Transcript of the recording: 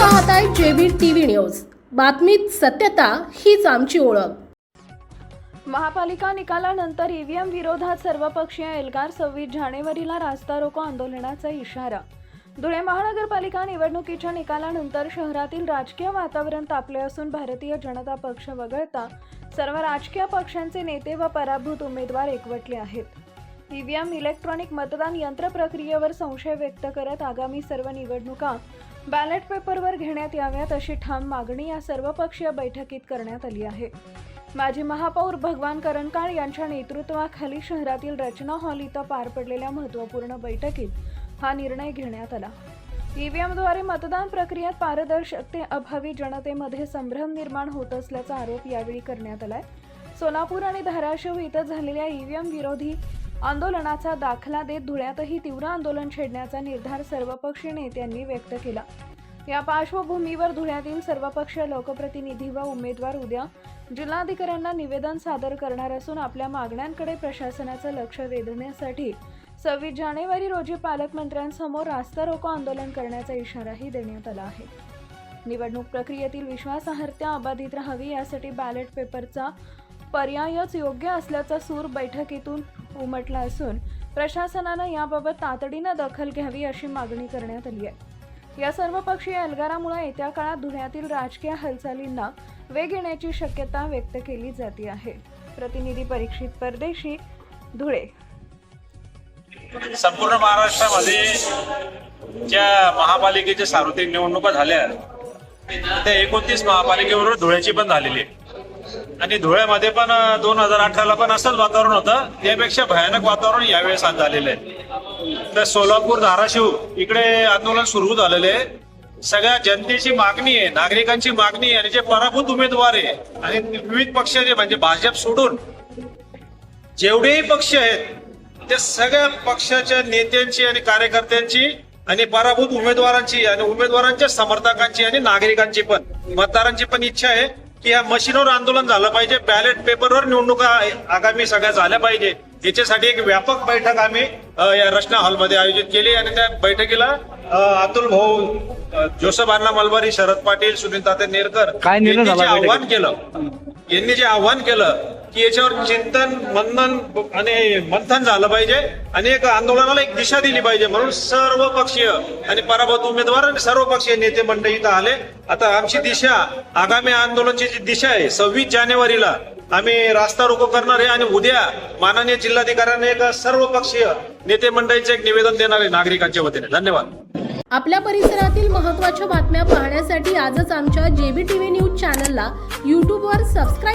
पाहताय JB TV news. बातमीत सत्यता हीच आमची ओळख। महापालिका निकालानंतर ईव्हीएम विरोधात सर्वपक्षीय एल्गार 26 जानेवारीला रास्ता रोको आंदोलनाचा इशारा। धुळे महानगरपालिका निवडणुकीच्या निकालानंतर शहरातील राजकीय वातावरण तापले असून भारतीय जनता पक्ष वगळता सर्व राजकीय पक्षांचे नेते व पराभूत उमेदवार एकवटले आहेत। ईव्हीएम इलेक्ट्रॉनिक मतदान यंत्र प्रक्रियेवर संशय व्यक्त करत आगामी सर्व निवडणुका बॅलेट पेपरवर घेण्यात याव्यात अशी ठाम मागणी या सर्वपक्षीय बैठकीत करण्यात आली आहे। माजी महापौर भगवान करंकाळ यांच्या नेतृत्वाखाली शहरातील रचना हॉल इथं पार पडलेल्या महत्त्वपूर्ण बैठकीत हा निर्णय घेण्यात आला। ईव्हीएमद्वारे मतदान प्रक्रियेत पारदर्शकतेअभावी जनतेमध्ये संभ्रम निर्माण होत असल्याचा आरोप यावेळी करण्यात आलाय। सोलापूर आणि धाराशिव इथं झालेल्या ईव्हीएम विरोधी आंदोलनाचा दाखला देत धुळ्यातही तीव्र आंदोलन छेडण्याचा निर्धार सर्वपक्षीय नेत्यांनी व्यक्त केला। या पार्श्वभूमीवर धुळ्यातील सर्वपक्षीय लोकप्रतिनिधी व उमेदवार उद्या जिल्हाधिकाऱ्यांना निवेदन सादर करणार असून आपल्या मागण्यांकडे प्रशासनाचं लक्ष वेधण्यासाठी 26 जानेवारी रोजी पालकमंत्र्यांसमोर रास्ता रोको आंदोलन करण्याचा इशाराही देण्यात आला आहे। निवडणूक प्रक्रियेतील विश्वासार्हता अबाधित राहावी यासाठी बॅलेट पेपरचा पर्यायच योग्य असल्याचा सूर बैठकीतून उमटला असून प्रशासनानं याबाबत तातडीनं दखल घ्यावी अशी मागणी करण्यात आली आहे। या सर्वपक्षीय एल्गारामुळे येत्या काळात धुळ्यातील राजकीय हालचालींना वेग येण्याची शक्यता व्यक्त केली जाते आहे। प्रतिनिधी परीक्षित परदेशी, धुळे। संपूर्ण महाराष्ट्रामध्ये ज्या महापालिकेच्या सार्वत्रिक निवडणुका झाल्या त्या 29 महापालिकेबरोबर धुळ्याची पण झालेली आहे आणि धुळ्यामध्ये पण 2018ला पण असंच वातावरण होतं, त्यापेक्षा भयानक वातावरण यावेळेस आज झालेलं आहे। तर सोलापूर धाराशिव इकडे आंदोलन सुरू झालेले आहे। सगळ्या जनतेची मागणी आहे, नागरिकांची मागणी आहे आणि जे पराभूत उमेदवार आहे आणि विविध पक्षाचे म्हणजे भाजप सोडून जेवढेही पक्ष आहेत त्या सगळ्या पक्षाच्या नेत्यांची आणि कार्यकर्त्यांची आणि पराभूत उमेदवारांची आणि उमेदवारांच्या समर्थकांची आणि नागरिकांची पण मतदारांची पण इच्छा आहे की या मशीनवर आंदोलन झालं पाहिजे, बॅलेट पेपरवर निवडणुका आगामी सगळ्या झाल्या पाहिजे। याच्यासाठी एक व्यापक बैठक आम्ही या रचना हॉलमध्ये आयोजित केली आणि त्या बैठकीला अतुल भाऊ, जोसेफ अण्णा मलबारी, शरद पाटील, सुनील तात्या नेरकर यांनी जे आव्हान केलं की याच्यावर चिंतन मंथन झालं पाहिजे आणि एक आंदोलनाला एक दिशा दिली पाहिजे, म्हणून सर्व पक्षीय आणि पराभूत उमेदवार आणि सर्व पक्षीय नेते मंडळी इथं आले। आता आमची दिशा, आगामी आंदोलनाची जी दिशा आहे 26 जानेवारीला आम्ही रास्ता रोको करणार आहे आणि उद्या माननीय जिल्हाधिकाऱ्यांना एक सर्व पक्षीय नेते मंडळीचं एक निवेदन देणार आहे नागरिकांच्या वतीने। धन्यवाद। आपल्या परिसरातील महत्त्वाच्या बातम्या पाहण्यासाठी आजच आमच्या जेबी टीव्ही न्यूज चॅनलला YouTube वर सबस्क्राइब